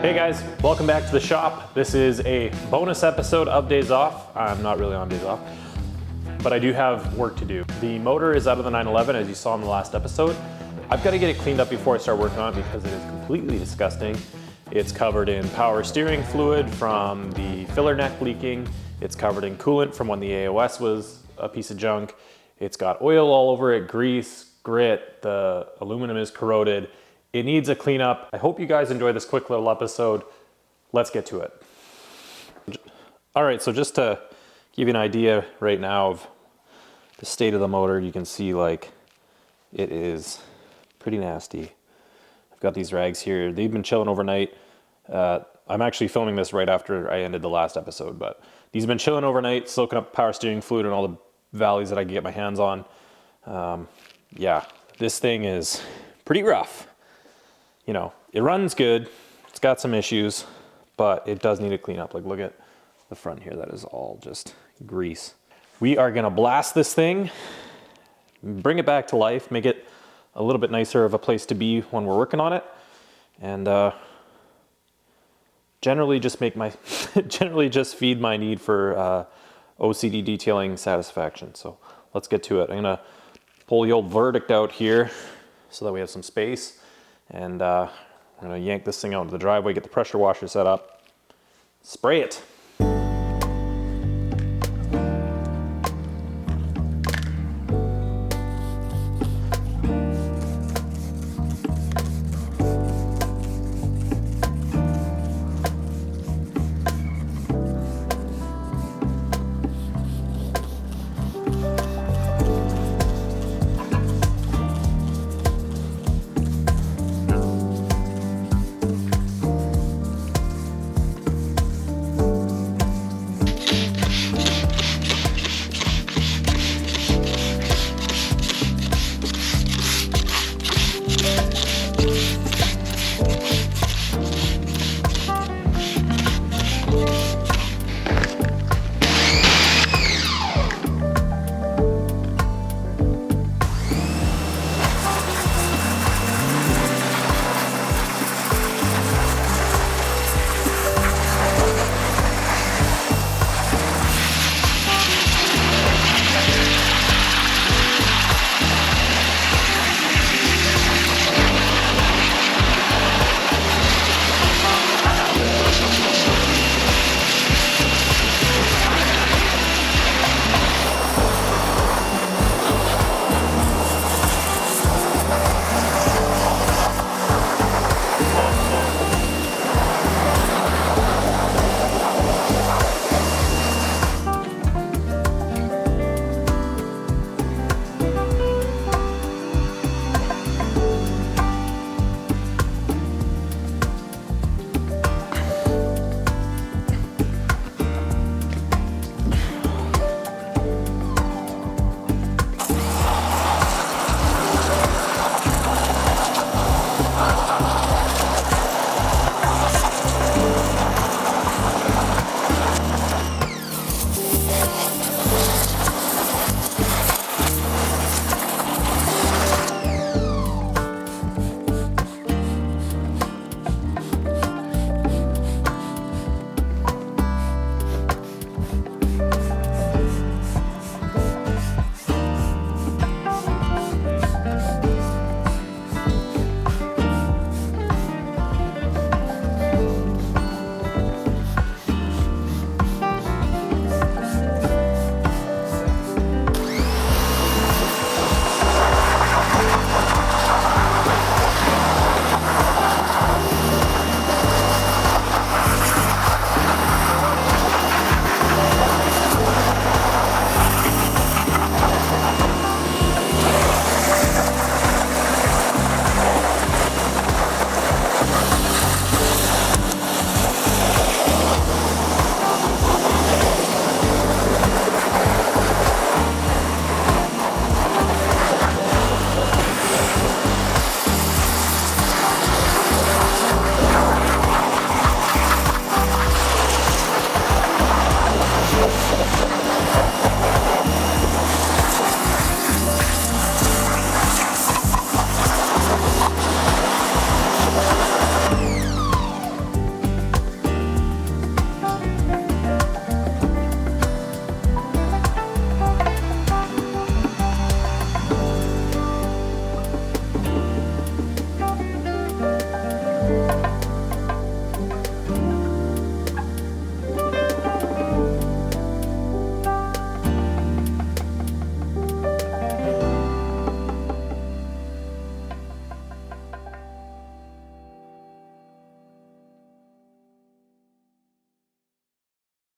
Hey guys, welcome back to the shop. This is a bonus episode of Days Off. I'm not really on days off, but I do have work to do. The motor is out of the 911, as you saw in the last episode. I've got to get it cleaned up before I start working on it because it is completely disgusting. It's covered in power steering fluid from the filler neck leaking. It's covered in coolant from when the AOS was a piece of junk. It's got oil all over it, grease, grit, the aluminum is corroded. It needs a cleanup. I hope you guys enjoy this quick little episode. Let's get to it. All right, so just to give you an idea right now of the state of the motor, you can see like it is pretty nasty. I've got these rags here. They've been chilling overnight. I'm actually filming this right after I ended the last episode, but these have been chilling overnight, soaking up power steering fluid and all the valleys that I can get my hands on. Yeah, this thing is pretty rough. You know, it runs good, it's got some issues, but it does need a cleanup. Like, look at the front here, that is all just grease. We are gonna blast this thing, bring it back to life, make it a little bit nicer of a place to be when we're working on it, and generally just feed my need for OCD detailing satisfaction. So let's get to it. I'm gonna pull the old Verdict out here so that we have some space. And we're gonna yank this thing out into the driveway, get the pressure washer set up, spray it.